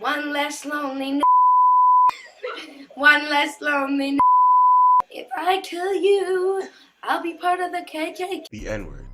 One less lonely one less lonely If I kill you, I'll be part of the KKK. The N-word.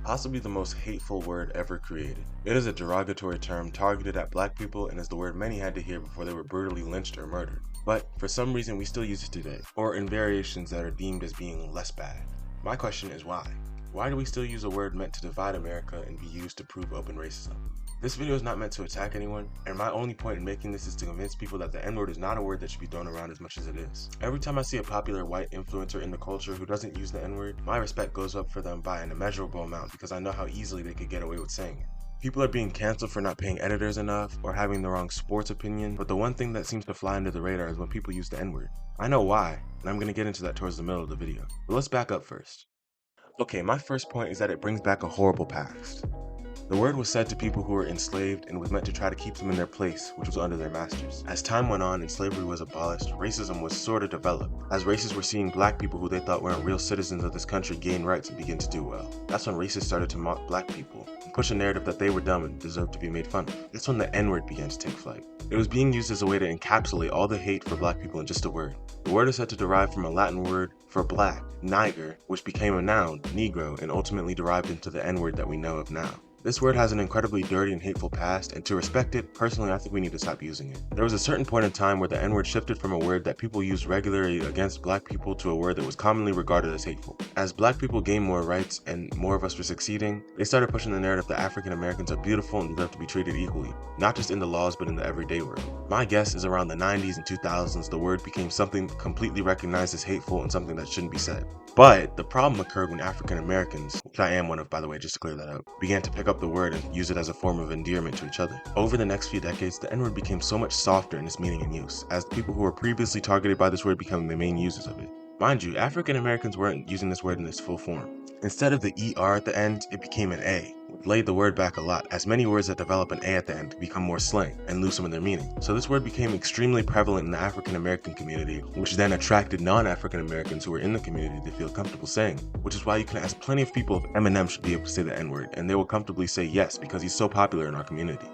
Possibly the most hateful word ever created. It is a derogatory term targeted at black people and is the word many had to hear before they were brutally lynched or murdered. But for some reason we still use it today, or in variations that are deemed as being less bad. My question is why? Why do we still use a word meant to divide America and be used to prove open racism? This video is not meant to attack anyone, and my only point in making this is to convince people that the N-word is not a word that should be thrown around as much as it is. Every time I see a popular white influencer in the culture who doesn't use the N-word, my respect goes up for them by an immeasurable amount because I know how easily they could get away with saying it. People are being canceled for not paying editors enough or having the wrong sports opinion, but the one thing that seems to fly under the radar is when people use the N-word. I know why, and I'm going to get into that towards the middle of the video. But let's back up first. Okay, my first point is that it brings back a horrible past. The word was said to people who were enslaved and was meant to try to keep them in their place, which was under their masters. As time went on and slavery was abolished, racism was sort of developed, as races were seeing black people who they thought weren't real citizens of this country gain rights and begin to do well. That's when racists started to mock black people and push a narrative that they were dumb and deserved to be made fun of. That's when the N-word began to take flight. It was being used as a way to encapsulate all the hate for black people in just a word. The word is said to derive from a Latin word for black, niger, which became a noun, negro, and ultimately derived into the N-word that we know of now. This word has an incredibly dirty and hateful past, and to respect it, personally I think we need to stop using it. There was a certain point in time where the N-word shifted from a word that people used regularly against black people to a word that was commonly regarded as hateful. As black people gained more rights and more of us were succeeding, they started pushing the narrative that African Americans are beautiful and deserve to be treated equally, not just in the laws but in the everyday world. My guess is around the 90s and 2000s the word became something completely recognized as hateful and something that shouldn't be said. But the problem occurred when African Americans, which I am one of by the way, just to clear that up, began to pick up the word and use it as a form of endearment to each other. Over the next few decades, the N-word became so much softer in its meaning and use, as the people who were previously targeted by this word becoming the main users of it. Mind you, African Americans weren't using this word in its full form. Instead of the ER at the end, it became an A, which laid the word back a lot, as many words that develop an A at the end become more slang and lose some of their meaning. So this word became extremely prevalent in the African American community, which then attracted non-African Americans who were in the community to feel comfortable saying it. Which is why you can ask plenty of people if Eminem should be able to say the N-word, and they will comfortably say yes because he's so popular in our community.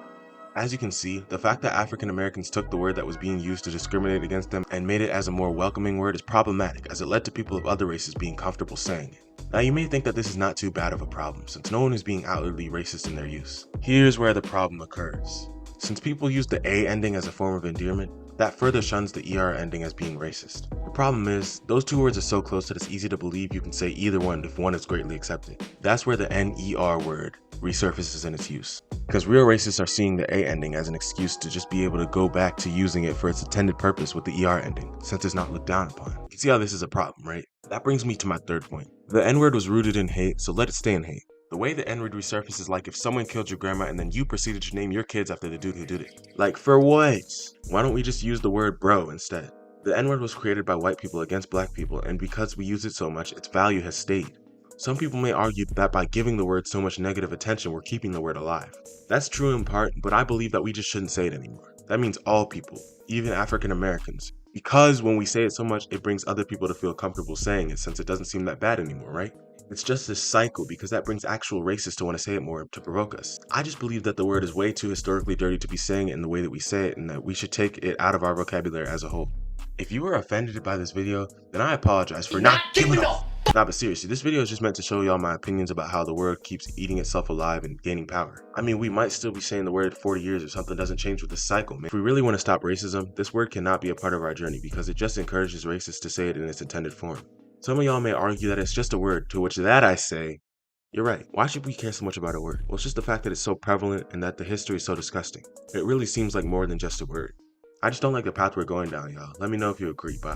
As you can see, the fact that African Americans took the word that was being used to discriminate against them and made it as a more welcoming word is problematic, as it led to people of other races being comfortable saying it. Now you may think that this is not too bad of a problem, since no one is being outwardly racist in their use. Here's where the problem occurs. Since people use the A ending as a form of endearment, that further shuns the ER ending as being racist. The problem is, those two words are so close that it's easy to believe you can say either one if one is greatly accepted. That's where the NER word resurfaces in its use. Because real racists are seeing the A ending as an excuse to just be able to go back to using it for its intended purpose with the ER ending, since it's not looked down upon. You can see how this is a problem, right? That brings me to my third point. The N-word was rooted in hate, so let it stay in hate. The way the N-word resurfaces is like if someone killed your grandma and then you proceeded to name your kids after the dude who did it. Like, for what? Why don't we just use the word bro instead? The N-word was created by white people against black people, and because we use it so much, its value has stayed. Some people may argue that by giving the word so much negative attention, we're keeping the word alive. That's true in part, but I believe that we just shouldn't say it anymore. That means all people, even African Americans. Because when we say it so much, it brings other people to feel comfortable saying it since it doesn't seem that bad anymore, right? It's just this cycle because that brings actual racists to want to say it more to provoke us. I just believe that the word is way too historically dirty to be saying it in the way that we say it and that we should take it out of our vocabulary as a whole. If you were offended by this video, then I apologize for not giving up. Nah, but seriously, this video is just meant to show y'all my opinions about how the word keeps eating itself alive and gaining power. I mean, we might still be saying the word 40 years if something doesn't change with the cycle, man. If we really want to stop racism, this word cannot be a part of our journey because it just encourages racists to say it in its intended form. Some of y'all may argue that it's just a word, to which that I say, you're right. Why should we care so much about a word? Well, it's just the fact that it's so prevalent and that the history is so disgusting. It really seems like more than just a word. I just don't like the path we're going down, y'all. Let me know if you agree. Bye.